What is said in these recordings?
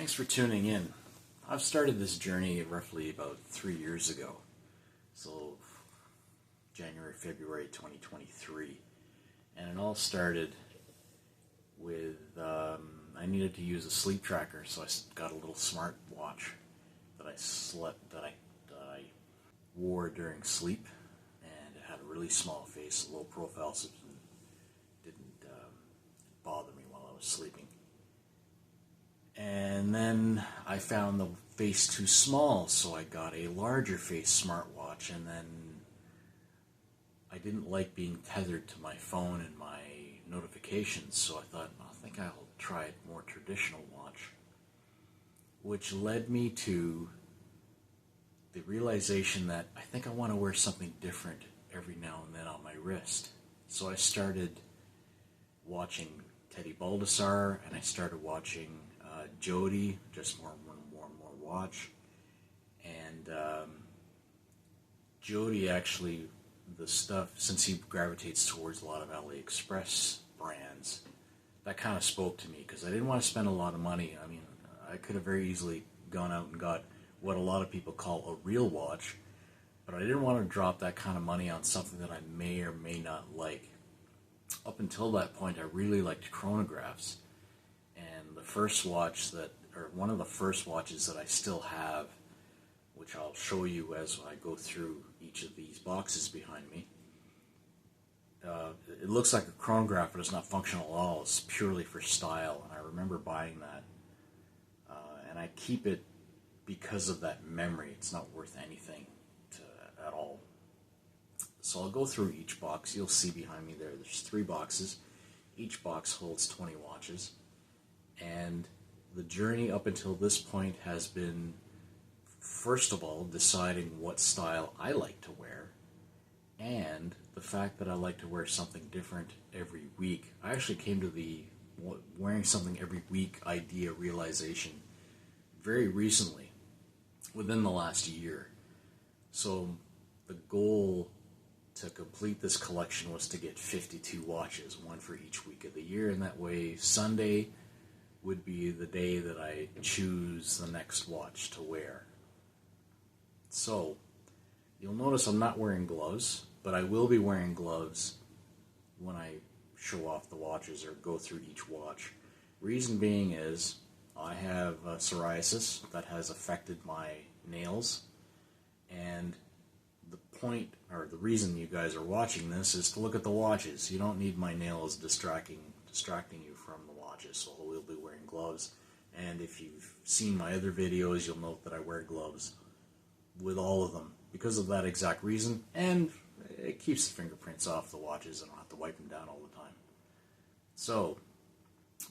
Thanks for tuning in. I've started this journey roughly about 3 years ago. So, January, February 2023. And it all started with, I needed to use a sleep tracker, so I got a little smart watch that I wore during sleep. And it had a really small face, low profile, so it didn't bother me while I was sleeping. And then I found the face too small, so I got a larger face smartwatch, and then I didn't like being tethered to my phone and my notifications, so I thought, I think I'll try a more traditional watch, which led me to the realization that I think I want to wear something different every now and then on my wrist. So I started watching Teddy Baldessar, and I started watching Jody, just more watch. And Jody actually, the stuff, since he gravitates towards a lot of AliExpress brands, that kind of spoke to me, because I didn't want to spend a lot of money. I mean, I could have very easily gone out and got what a lot of people call a real watch, but I didn't want to drop that kind of money on something that I may or may not like. Up until that point, I really liked chronographs. And the first watch one of the first watches that I still have, which I'll show you as I go through each of these boxes behind me, it looks like a chronograph, but it's not functional at all. It's purely for style, and I remember buying that. And I keep it because of that memory. It's not worth anything at all. So I'll go through each box. You'll see behind me there's 3 boxes. Each box holds 20 watches. And the journey up until this point has been, first of all, deciding what style I like to wear, and the fact that I like to wear something different every week. I actually came to the wearing something every week idea realization very recently, within the last year. So the goal to complete this collection was to get 52 watches, one for each week of the year, and that way Sunday would be the day that I choose the next watch to wear. So, you'll notice I'm not wearing gloves, but I will be wearing gloves when I show off the watches or go through each watch. Reason being is, I have psoriasis that has affected my nails, and the point, or the reason you guys are watching this is to look at the watches. You don't need my nails distracting you from the watches, so we'll be wearing gloves. And if you've seen my other videos, you'll note that I wear gloves with all of them because of that exact reason, and it keeps the fingerprints off the watches and I don't have to wipe them down all the time. So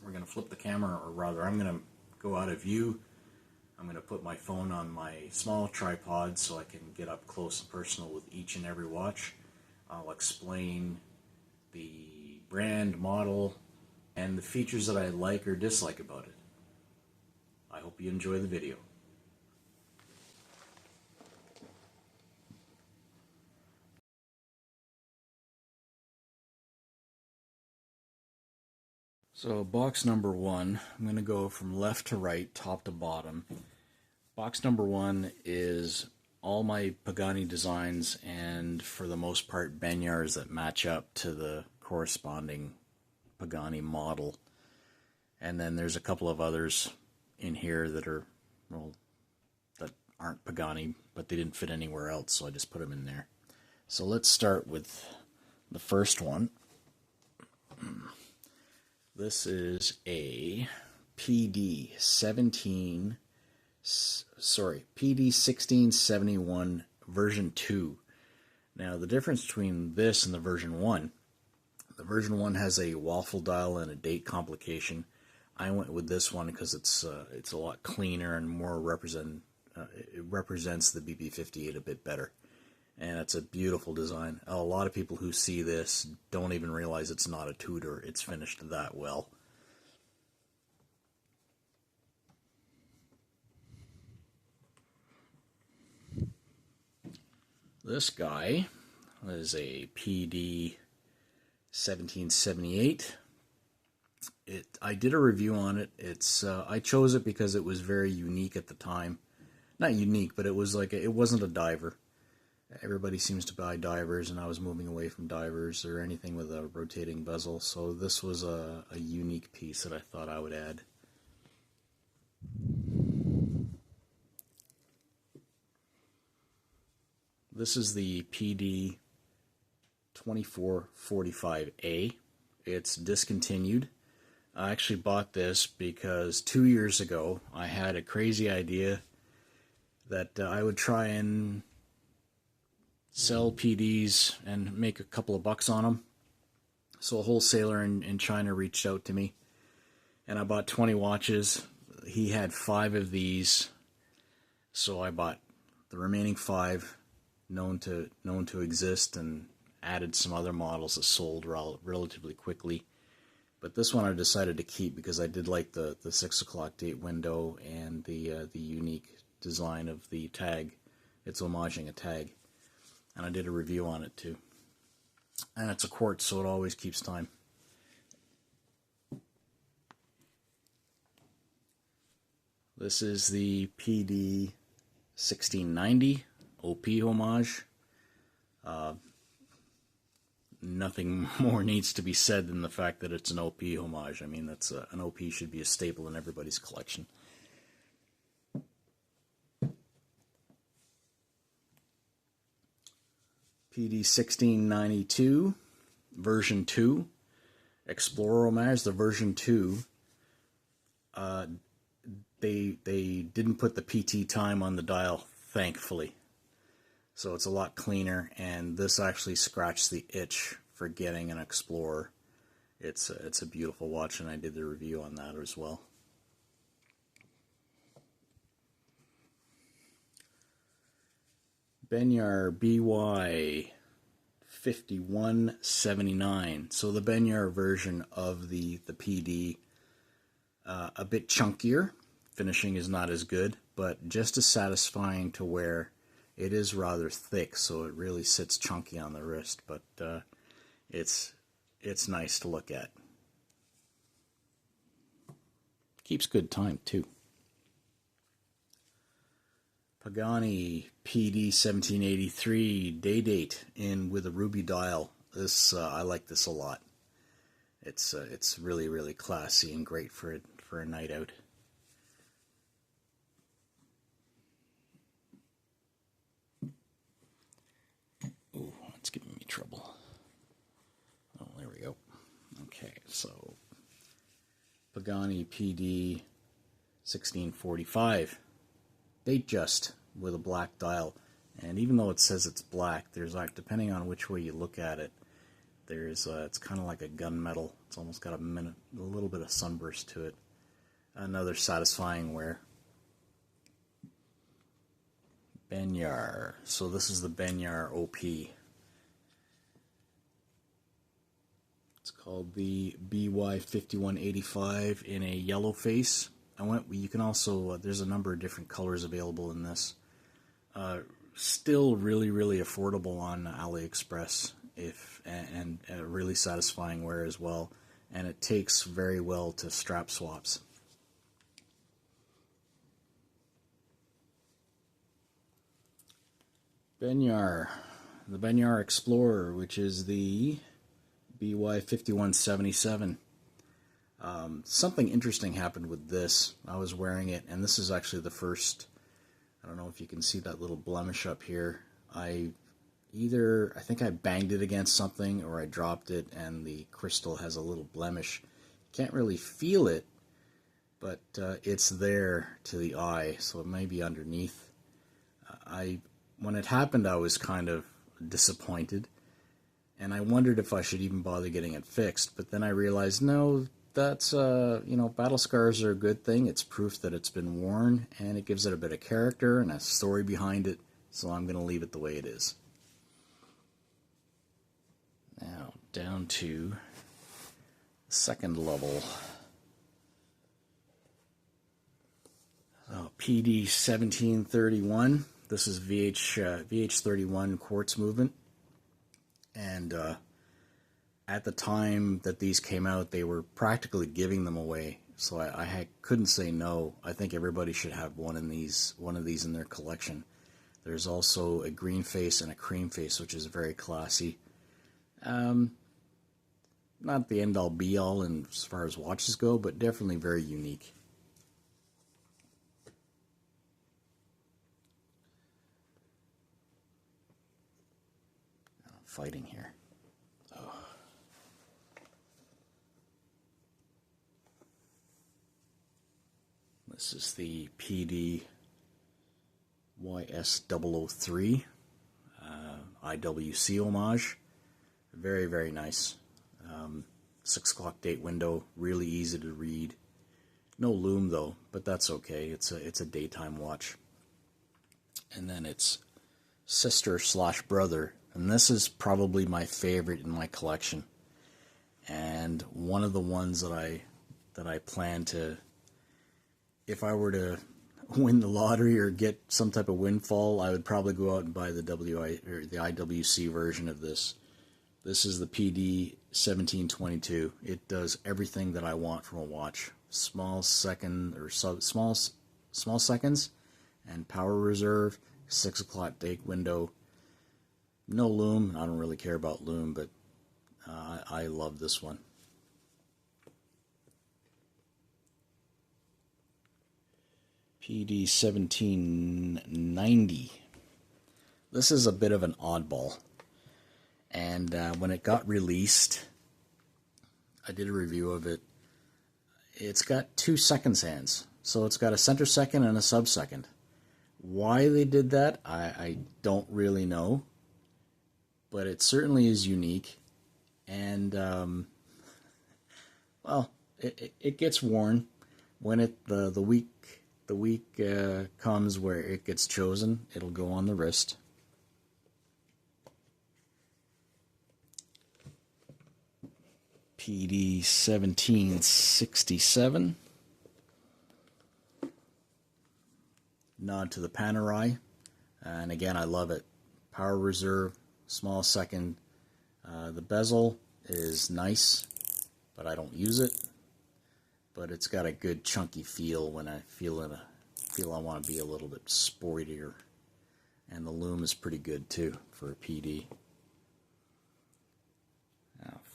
we're going to flip the camera, or rather I'm going to go out of view. I'm going to put my phone on my small tripod so I can get up close and personal with each and every watch. I'll explain the brand, model, and the features that I like or dislike about it. I hope you enjoy the video. So box number 1, I'm going to go from left to right, top to bottom. Box number 1 is all my Pagani designs, and for the most part Banyars that match up to the corresponding Pagani model. And then there's a couple of others in here that are, well, that aren't Pagani, but they didn't fit anywhere else, so I just put them in there. So let's start with the first one. This is a PD 1671 version 2. Now the difference between this and the version 1, the version 1 has a waffle dial and a date complication. I went with this one because it's a lot cleaner and more it represents the BB58 a bit better. And it's a beautiful design. A lot of people who see this don't even realize it's not a Tudor. It's finished that well. This guy is a PD 1778. I did a review on it. I chose it because it was very unique at the time. Not unique, but it was like it wasn't a diver. Everybody seems to buy divers, and I was moving away from divers or anything with a rotating bezel. So this was a unique piece that I thought I would add. This is the PD 2445A. It's discontinued. I actually bought this because 2 years ago I had a crazy idea that I would try and sell PDs and make a couple of bucks on them. So a wholesaler in China reached out to me, and I bought 20 watches. He had 5 of these, so I bought the remaining 5 known to exist and added some other models that sold relatively quickly. But this one I decided to keep because I did like the 6 o'clock date window and the unique design of the tag. It's homaging a tag. And I did a review on it too. And it's a quartz, so it always keeps time. This is the PD 1690 OP homage. Nothing more needs to be said than the fact that it's an OP homage. I mean, an OP should be a staple in everybody's collection. PD 1692 version 2 Explorer homage. The version 2, they didn't put the PT time on the dial, thankfully. So it's a lot cleaner, and this actually scratched the itch for getting an Explorer. It's a beautiful watch, and I did the review on that as well. Benyar BY 5179. So the Benyar version of the PD, a bit chunkier. Finishing is not as good, but just as satisfying to wear. It is rather thick, so it really sits chunky on the wrist, but it's nice to look at. Keeps good time too. Pagani PD 1783 day date with a ruby dial. This I like this a lot. It's really classy and great for a night out. Ooh, it's giving me trouble. Oh, there we go. Okay, so Pagani PD 1645. Datejust with a black dial. And even though it says it's black, there's like, depending on which way you look at it, there's it's kind of like a gunmetal. It's almost got a little bit of sunburst to it. Another satisfying wear. Benyar. So this is the Benyar OP. It's called the BY5185 in a yellow face. You can also, there's a number of different colors available in this. Still really affordable on AliExpress, and a really satisfying wear as well. And it takes very well to strap swaps. Benyar, the Benyar Explorer, which is the BY5177. Something interesting happened with this. I was wearing it, and this is actually the first. I don't know if you can see that little blemish up here. I think I banged it against something, or I dropped it, and the crystal has a little blemish. Can't really feel it, but it's there to the eye, so it may be underneath. When it happened, I was kind of disappointed, and I wondered if I should even bother getting it fixed. But then I realized, no, that's battle scars are a good thing. It's proof that it's been worn, and it gives it a bit of character and a story behind it. So I'm going to leave it the way it is. Now down to the second level. PD 1731. This is VH31 quartz movement, and at the time that these came out, they were practically giving them away. So couldn't say no. I think everybody should have one of these in their collection. There's also a green face and a cream face, which is very classy. Not the end all be all as far as watches go, but definitely very unique. I'm fighting here. Oh. This is the PD YS003 IWC homage. Very, very nice. 6 o'clock date window, really easy to read. No lume though, but that's okay. It's a daytime watch. And then its sister / brother, and this is probably my favorite in my collection, and one of the ones that I plan to, if I were to win the lottery or get some type of windfall, I would probably go out and buy the the IWC version of this. This is the PD 1722. It does everything that I want from a watch. Small seconds and power reserve, 6 o'clock date window. No lume. I don't really care about lume, but I love this one. PD 1790. This is a bit of an oddball. And when it got released, I did a review of it. It's got 2 seconds hands. So it's got a center second and a sub-second. Why they did that, I don't really know. But it certainly is unique. And, well, it gets worn. When the week comes where it gets chosen, it'll go on the wrist. PD 1767. Nod to the Panerai. And again, I love it. Power reserve, small second. The bezel is nice, but I don't use it. But it's got a good chunky feel when I feel I want to be a little bit sportier. And the lume is pretty good too for a PD.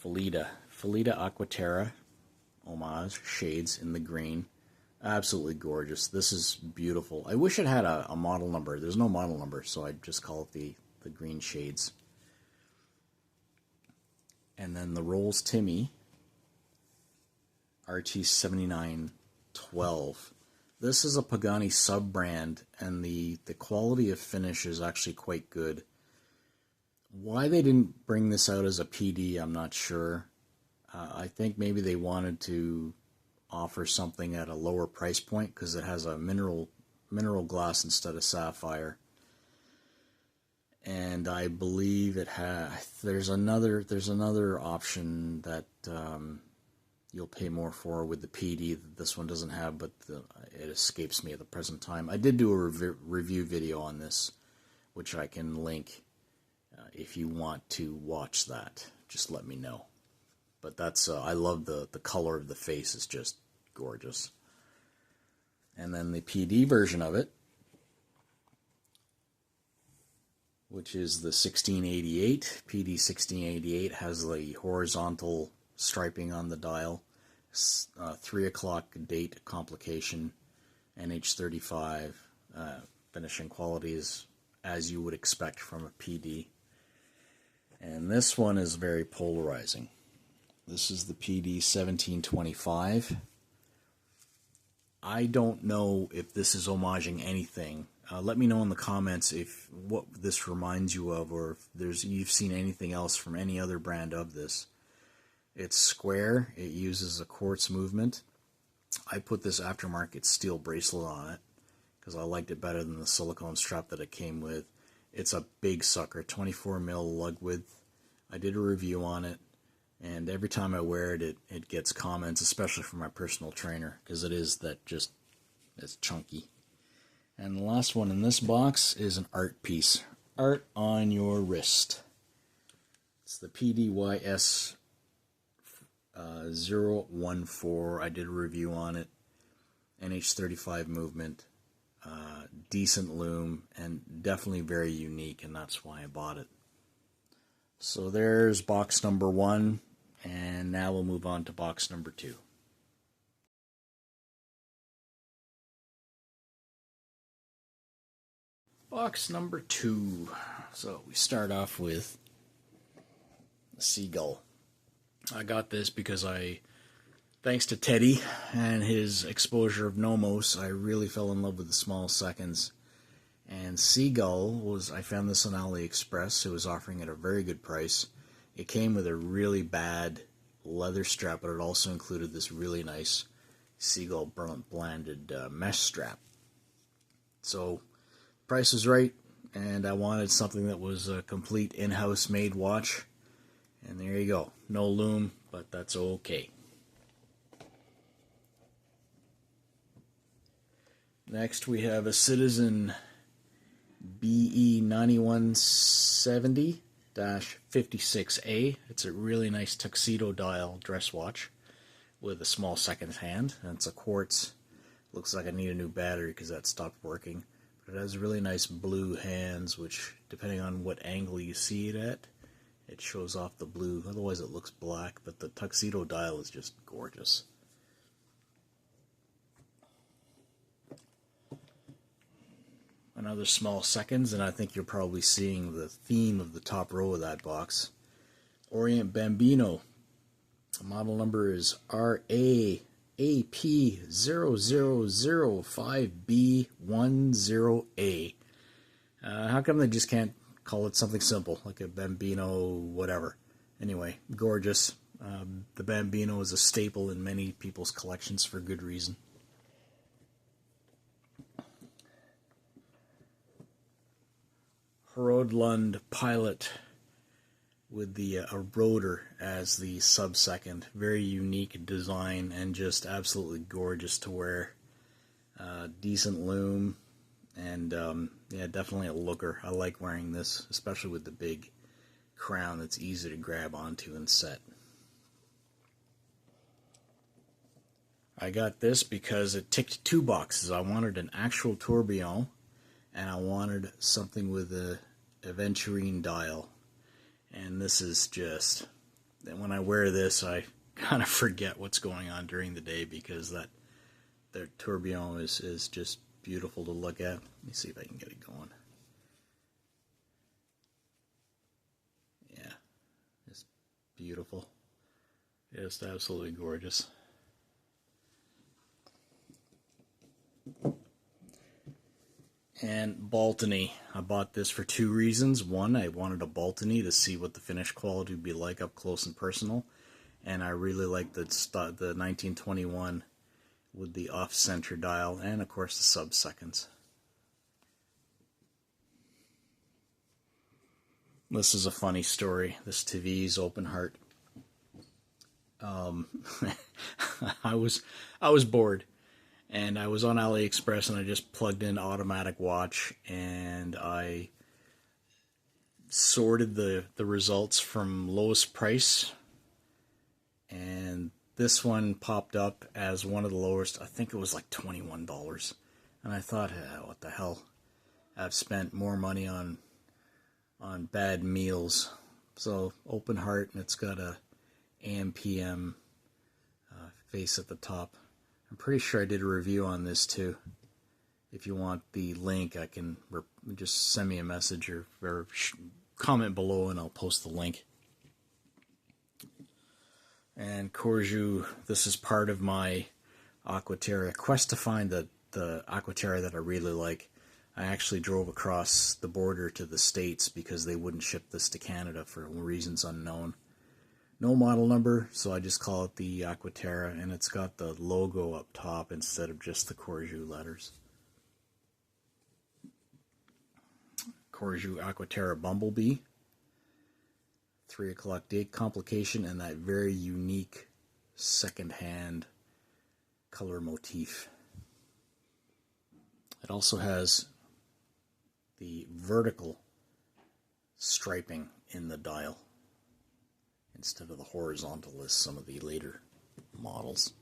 Felida Aquaterra homage, shades in the green. Absolutely gorgeous. This is beautiful. I wish it had a model number. There's no model number, so I just call it the green shades. And then the Rolls Timmy RT7912. This is a Pagani sub-brand, and the quality of finish is actually quite good. Why they didn't bring this out as a PD, I'm not sure. I think maybe they wanted to offer something at a lower price point because it has a mineral glass instead of sapphire. And I believe it has. There's another option that you'll pay more for with the PD that this one doesn't have, but it escapes me at the present time. I did do a review video on this, which I can link. If you want to watch that, just let me know. But that's I love the color of the face is just gorgeous. And then the PD version of it, which is the 1688. PD 1688 has the horizontal striping on the dial, 3 o'clock date complication, NH35, finishing qualities as you would expect from a PD. And this one is very polarizing. This is the PD 1725. I don't know if this is homaging anything. Let me know in the comments if what this reminds you of, or if you've seen anything else from any other brand of this. It's square. It uses a quartz movement. I put this aftermarket steel bracelet on it because I liked it better than the silicone strap that it came with. It's a big sucker, 24 mil lug width. I did a review on it, and every time I wear it, it gets comments, especially from my personal trainer, because it's chunky. And the last one in this box is an art piece. Art on your wrist. It's the PDYS 014. I did a review on it. NH35 movement, decent loom, and definitely very unique, and that's why I bought it. So there's box number 1, and now we'll move on to box number 2. Box number 2. So we start off with the Seagull. I got this because thanks to Teddy and his exposure of Nomos, I really fell in love with the small seconds. And Seagull I found this on AliExpress. It was offering at a very good price. It came with a really bad leather strap, but it also included this really nice Seagull blended mesh strap. So price was right, and I wanted something that was a complete in-house made watch. And there you go. No loom, but that's okay. Next we have a Citizen BE 9170-56A. It's a really nice tuxedo dial dress watch with a small second hand, and it's a quartz. Looks like I need a new battery because that stopped working. But it has really nice blue hands, which, depending on what angle you see it at, it shows off the blue. Otherwise it looks black, but the tuxedo dial is just gorgeous. Another small seconds, and I think you're probably seeing the theme of the top row of that box. Orient Bambino. The model number is RAAP0005B10A. How come they just can't call it something simple, like a Bambino whatever? Anyway, gorgeous. The Bambino is a staple in many people's collections for good reason. Hrodlund Pilot with the a rotor as the sub-second. Very unique design and just absolutely gorgeous to wear. Decent loom, and yeah, definitely a looker. I like wearing this, especially with the big crown that's easy to grab onto and set. I got this because it ticked 2 boxes. I wanted an actual tourbillon, and I wanted something with a aventurine dial. And this is just, when I wear this, I kind of forget what's going on during the day, because their tourbillon is just beautiful to look at. Let me see if I can get it going. Yeah, it's beautiful. Just absolutely gorgeous. And Baltony. I bought this for 2 reasons. One, I wanted a Baltony to see what the finish quality would be like up close and personal. And I really like the 1921 with the off-center dial, and of course the sub-seconds. This is a funny story. This Taviz open heart. I was bored. And I was on AliExpress, and I just plugged in automatic watch, and I sorted the results from lowest price, and this one popped up as one of the lowest. I think it was like $21. And I thought, what the hell? I've spent more money on bad meals. So open heart, and it's got a AM/PM face at the top. I'm pretty sure I did a review on this too. If you want the link, I can just send me a message or comment below, and I'll post the link. And Corju, this is part of my Aquaterra quest to find the Aquaterra that I really like. I actually drove across the border to the States because they wouldn't ship this to Canada for reasons unknown. No model number, so I just call it the Aquaterra, and it's got the logo up top instead of just the Corju letters. Corju Aquaterra Bumblebee. 3 o'clock date complication, and that very unique second-hand color motif. It also has the vertical striping in the dial instead of the horizontal as some of the later models.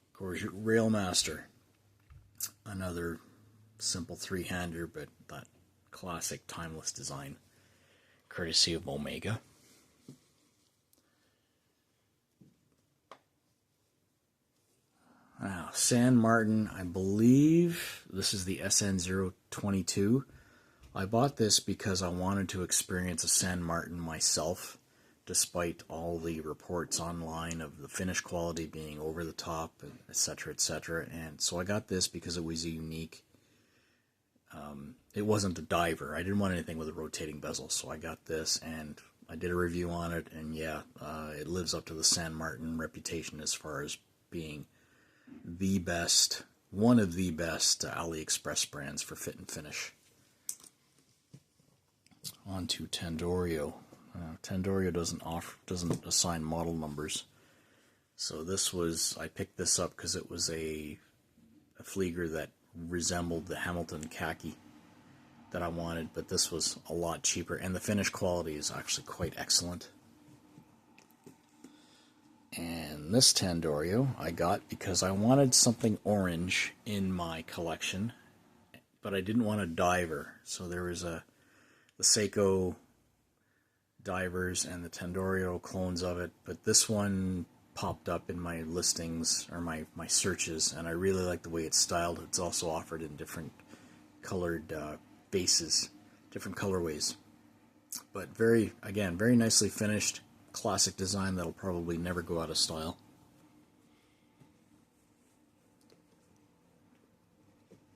Of course, your Railmaster, another simple three-hander, but that classic timeless design, courtesy of Omega. Now, San Martin, I believe this is the SN022. I bought this because I wanted to experience a San Martin myself, despite all the reports online of the finish quality being over the top, etc., etc. And so I got this because it was unique. It wasn't a diver. I didn't want anything with a rotating bezel, so I got this, and I did a review on it, and yeah, it lives up to the San Martin reputation as far as being the best, one of the best AliExpress brands for fit and finish. On to Tandorio. Tandorio doesn't assign model numbers, so I picked this up because it was a Flieger that resembled the Hamilton khaki that I wanted, but this was a lot cheaper, and the finish quality is actually quite excellent. And this Tandorio I got because I wanted something orange in my collection, but I didn't want a diver. So there was the Seiko divers and the Tandorio clones of it, but this one popped up in my listings or my searches, and I really like the way it's styled. It's also offered in different colored bases, different colorways, but very nicely finished. Classic design that'll probably never go out of style.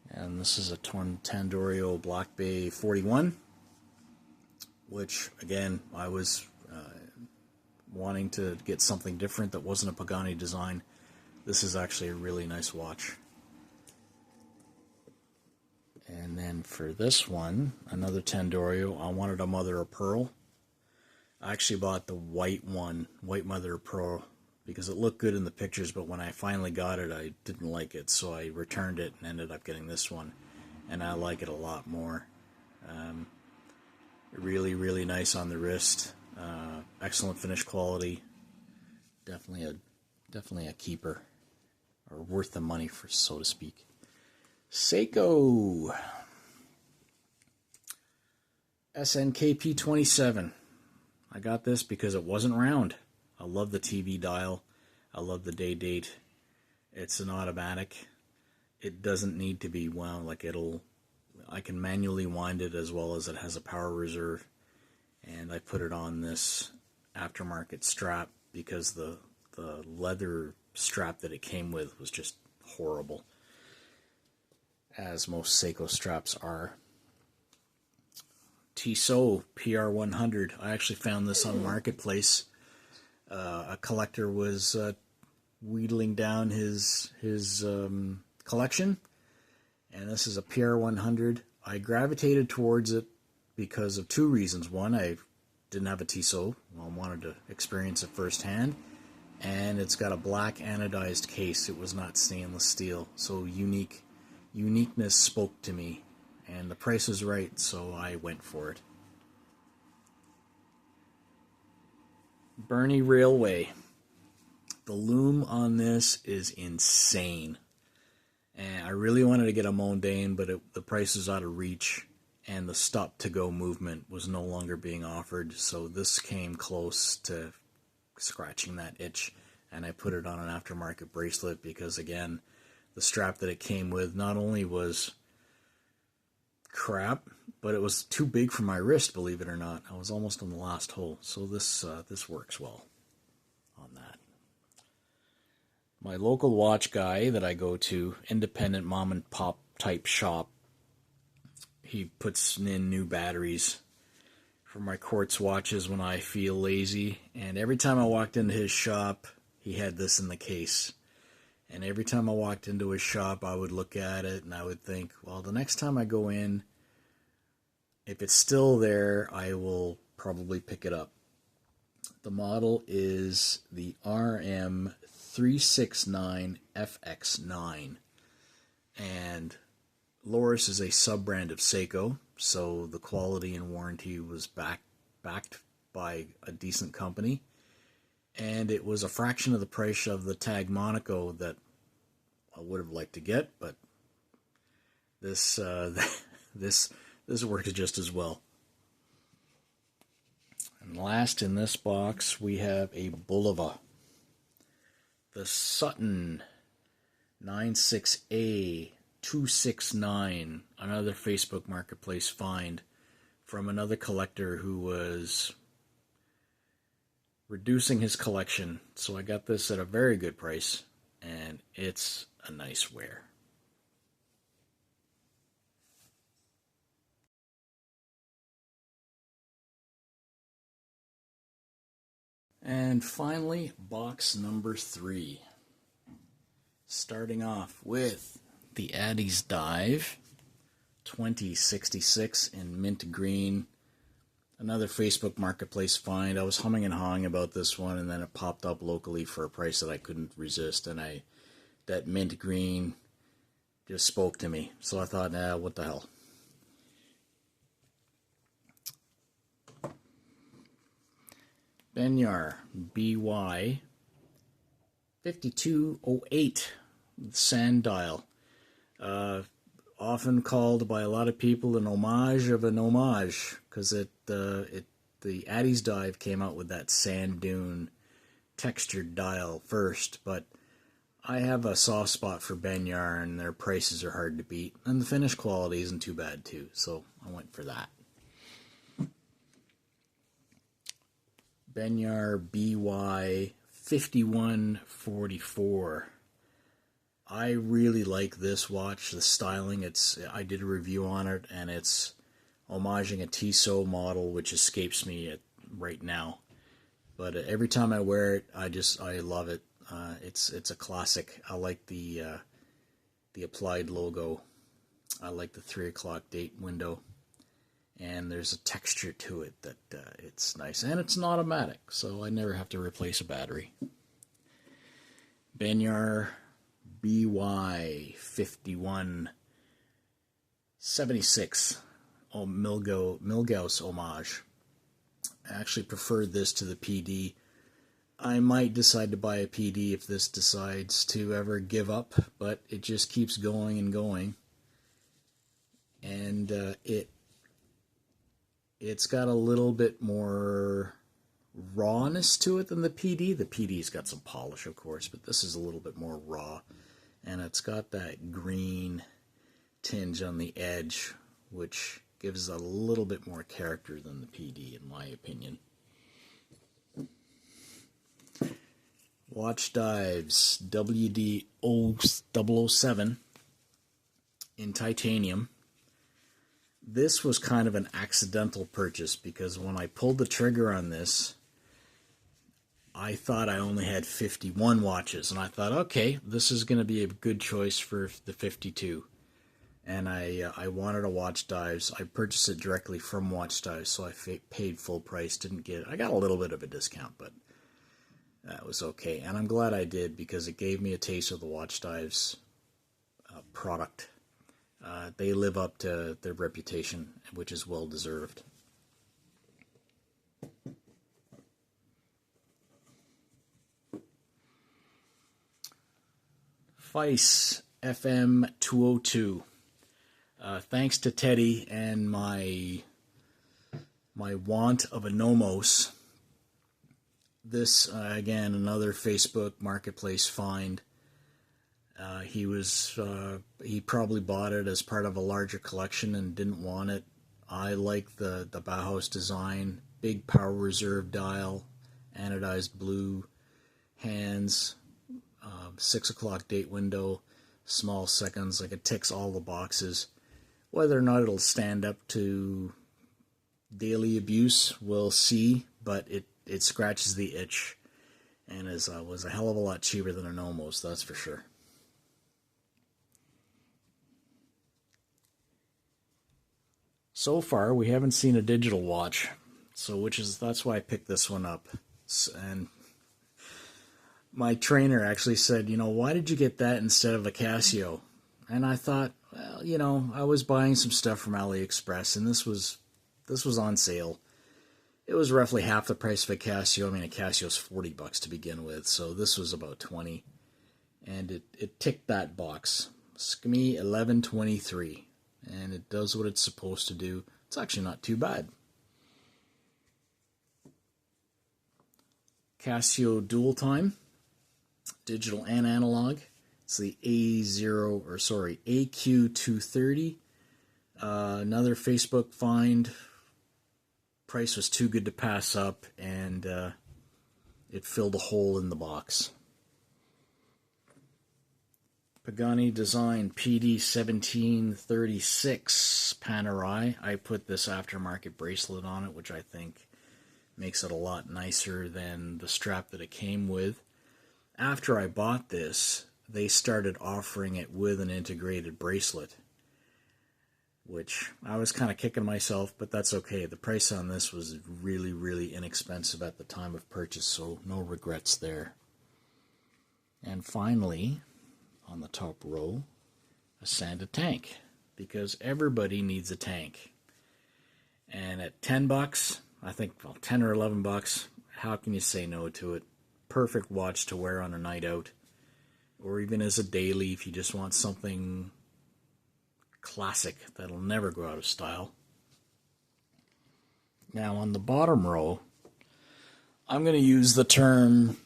And this is a Tandorio Black Bay 41, which again I was wanting to get something different that wasn't a Pagani design. This is actually a really nice watch. And then for this one, another Tandorio, I wanted a mother of pearl. I actually bought the white one, white mother of pearl, because it looked good in the pictures, but when I finally got it, I didn't like it, so I returned it and ended up getting this one, and I like it a lot more. Really, really nice on the wrist. Excellent finish quality. Definitely a keeper, or worth the money, for so to speak. Seiko SNKP 27. I got this because it wasn't round. I love the TV dial. I love the day date. It's an automatic. It doesn't need to be wound. I can manually wind it, as well as it has a power reserve. And I put it on this aftermarket strap because the leather strap that it came with was just horrible, as most Seiko straps are. Tissot PR100. I actually found this on Marketplace. A collector was wheedling down his collection, and this is a PR100. I gravitated towards it because of two reasons. One, I didn't have a Tissot. I wanted to experience it firsthand, and it's got a black anodized case. It was not stainless steel, so uniqueness spoke to me, and the price was right, so I went for it. Burney Railway. The loom on this is insane, and I really wanted to get a Mondaine, but the price was out of reach, and the stop-to-go movement was no longer being offered, so this came close to scratching that itch, and I put it on an aftermarket bracelet because, again, the strap that it came with not only was crap, but it was too big for my wrist, believe it or not. I was almost on the last hole, so this works well on that. My local watch guy that I go to, independent mom and pop type shop, he puts in new batteries for my quartz watches when I feel lazy, and every time I walked into his shop, he had this in the case. And every time I walked into his shop, I would look at it and I would think, well, the next time I go in, if it's still there, I will probably pick it up. The model is the RM369FX9. And Loris is a sub-brand of Seiko, so the quality and warranty was backed by a decent company, and it was a fraction of the price of the Tag Monaco that I would have liked to get, but this this works just as well. And last in this box, we have a Bulova, the Sutton 96A 269, another Facebook Marketplace find from another collector who was reducing his collection. So I got this at a very good price, and it's a nice wear. And finally, box number 3. Starting off with the Addy's Dive 2066 in mint green. Another Facebook Marketplace find. I was humming and hawing about this one, and then it popped up locally for a price that I couldn't resist, and that mint green just spoke to me. So I thought, what the hell. Benyar BY 5208 sand dial. Often called by a lot of people an homage of an homage, because the Addy's Dive came out with that sand dune textured dial first, but I have a soft spot for Benyar, and their prices are hard to beat, and the finish quality isn't too bad too, so I went for that. Benyar BY 5144. I really like this watch, the styling. I did a review on it, and it's homaging a Tissot model, which escapes me right now. But every time I wear it, I love it. It's a classic. I like the applied logo. I like the 3 o'clock date window, and there's a texture to it that it's nice, and it's an automatic, so I never have to replace a battery. Benyar BY 5176, Milgauss homage. I actually preferred this to the PD. I might decide to buy a PD if this decides to ever give up, but it just keeps going and going. And it's got a little bit more rawness to it than the PD. The PD's got some polish, of course, but this is a little bit more raw. And it's got that green tinge on the edge, which gives a little bit more character than the PD, in my opinion. Watch Dives WD-007 in titanium. This was kind of an accidental purchase, because when I pulled the trigger on this, I thought I only had 51 watches, and I thought, okay, this is going to be a good choice for the 52. And I wanted a Watch Dives. I purchased it directly from Watch Dives, so I paid full price. I got a little bit of a discount, but that was okay. And I'm glad I did, because it gave me a taste of the Watch Dives product. They live up to their reputation, which is well deserved. Vice FM 202. Thanks to Teddy and my want of a Nomos. This, again, another Facebook Marketplace find. He probably bought it as part of a larger collection and didn't want it. I like the Bauhaus design, big power reserve dial, anodized blue hands, 6 o'clock date window, small seconds. Like, it ticks all the boxes. Whether or not it'll stand up to daily abuse, we'll see, but it scratches the itch, and was a hell of a lot cheaper than a Nomos, that's for sure. So far, we haven't seen a digital watch, that's why I picked this one up. And my trainer actually said, why did you get that instead of a Casio? And I thought, well, I was buying some stuff from AliExpress, and this was on sale. it was roughly half the price of a Casio. I mean, a Casio's $40 to begin with, so this was about 20, and it ticked that box. SCME 1123, and it does what it's supposed to do. It's actually not too bad. Casio dual time, digital and analog. It's the AQ230. Another Facebook find. Price was too good to pass up, and it filled a hole in the box. Pagani Design PD1736 Panerai. I put this aftermarket bracelet on it, which I think makes it a lot nicer than the strap that it came with. After I bought this, they started offering it with an integrated bracelet, which I was kind of kicking myself, but that's okay. The price on this was really, really inexpensive at the time of purchase, so no regrets there. And finally, on the top row, a Santa tank, because everybody needs a tank. And at $10, I think, well, 10 or $11, how can you say no to it? Perfect watch to wear on a night out, or even as a daily if you just want something classic that'll never go out of style. Now on the bottom row, I'm going to use the term,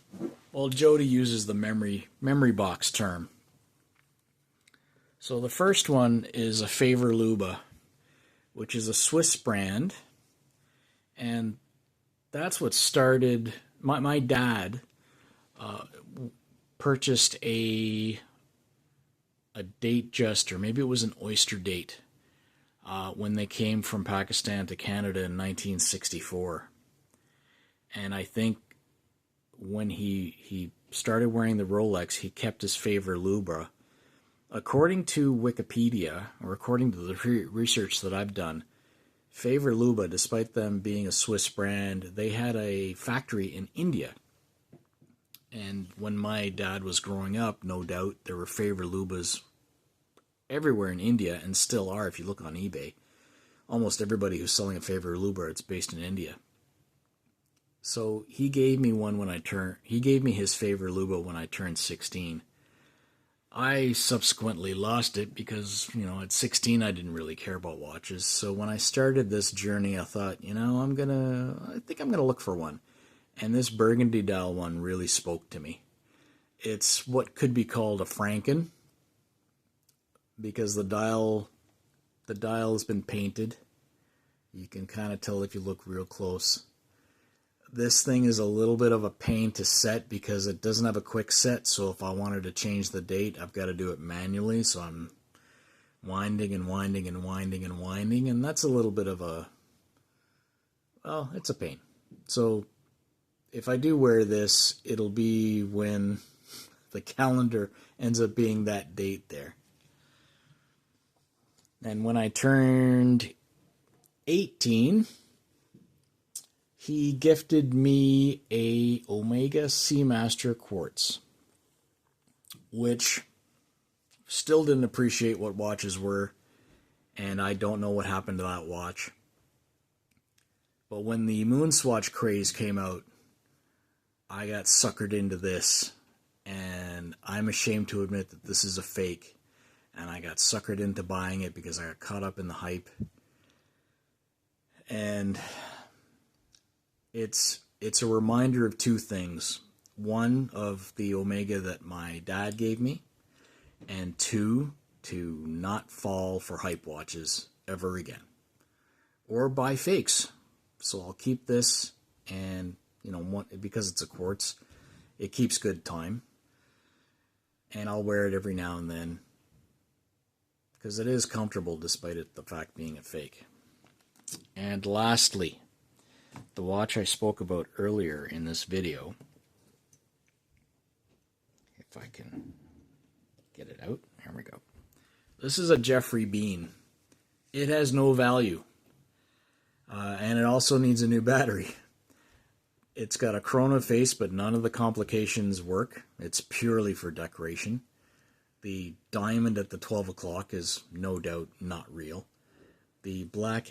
well, Jody uses the memory box term. So the first one is a Favor Luba, which is a Swiss brand, and that's what started. My dad purchased a date just, or maybe it was an oyster date, when they came from Pakistan to Canada in 1964. And I think when he started wearing the Rolex, he kept his Favor Luba. According to Wikipedia, or according to the research that I've done, Favor Luba, despite them being a Swiss brand, they had a factory in India. And when my dad was growing up, no doubt, there were Favor Lubas everywhere in India, and still are if you look on eBay. Almost everybody who's selling a Favor Luba, it's based in India. So he gave me his Favor Luba when I turned 16. I subsequently lost it because, at 16 I didn't really care about watches. So when I started this journey, I thought, I think I'm gonna look for one. And this burgundy dial one really spoke to me. It's what could be called a Franken, because the dial has been painted. You can kind of tell if you look real close. This thing is a little bit of a pain to set because it doesn't have a quick set, so if I wanted to change the date, I've got to do it manually, so I'm winding and winding and winding and winding, and that's a little bit of it's a pain. So if I do wear this, it'll be when the calendar ends up being that date there. And when I turned 18, he gifted me a Omega Seamaster quartz, which still didn't appreciate what watches were, and I don't know what happened to that watch. But when the Moonswatch craze came out, I got suckered into this, and I'm ashamed to admit that this is a fake, and I got suckered into buying it because I got caught up in the hype. And it's a reminder of two things. One, of the Omega that my dad gave me, and two, to not fall for hype watches ever again. Or buy fakes. So I'll keep this, and because it's a quartz, it keeps good time. And I'll wear it every now and then, because it is comfortable despite the fact being a fake. And lastly, the watch I spoke about earlier in this video, if I can get it out, here we go. This is a Jeffrey Bean. It has no value, and it also needs a new battery. It's got a chrono face, but none of the complications work. It's purely for decoration. The diamond at the 12 o'clock is no doubt not real. The black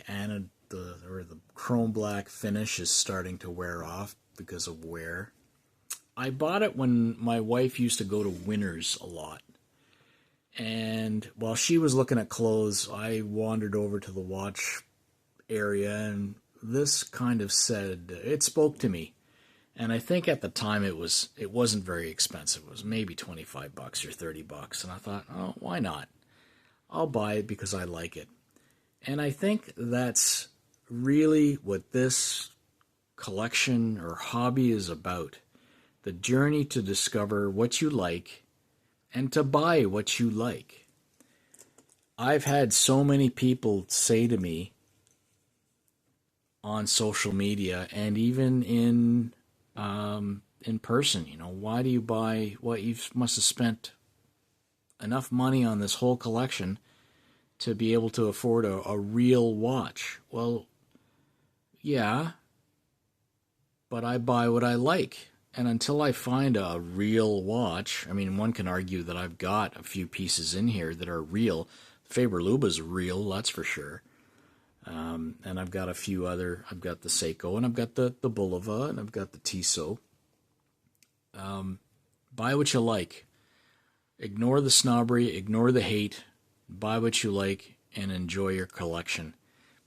the chrome black finish is starting to wear off because of wear. I bought it when my wife used to go to Winners a lot. And while she was looking at clothes, I wandered over to the watch area, and this kind of it spoke to me. And I think at the time it wasn't very expensive. It was maybe $25 or $30. And I thought, oh, why not? I'll buy it because I like it. And I think that's really what this collection or hobby is about. The journey to discover what you like and to buy what you like. I've had so many people say to me on social media and even in person, why do you buy what you must have spent enough money on this whole collection to be able to afford a real watch? Well, yeah, but I buy what I like. And until I find a real watch, I mean, one can argue that I've got a few pieces in here that are real. Faber-Luba's real, that's for sure. And I've got a few other, I've got the Seiko, and I've got the Bulova, and I've got the Tissot. Buy what you like. Ignore the snobbery, ignore the hate. Buy what you like and enjoy your collection.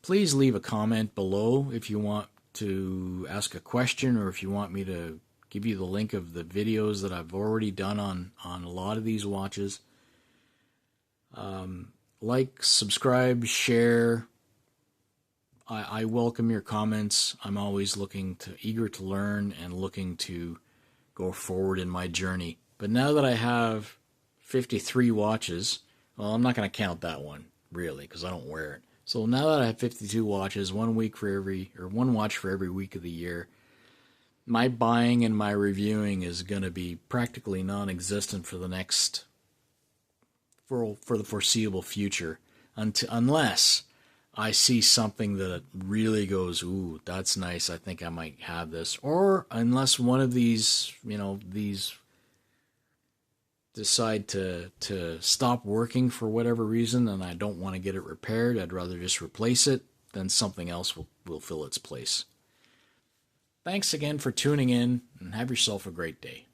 Please leave a comment below if you want to ask a question or if you want me to give you the link of the videos that I've already done on a lot of these watches. Like, subscribe, share. I welcome your comments. I'm always eager to learn and looking to go forward in my journey. But now that I have 53 watches, well, I'm not going to count that one, really, because I don't wear it. So now that I have 52 watches, one watch for every week of the year, my buying and my reviewing is going to be practically non-existent for the foreseeable future, unless I see something that really goes, ooh, that's nice, I think I might have this. Or unless one of these decide to stop working for whatever reason and I don't want to get it repaired, I'd rather just replace it, then something else will fill its place. Thanks again for tuning in, and have yourself a great day.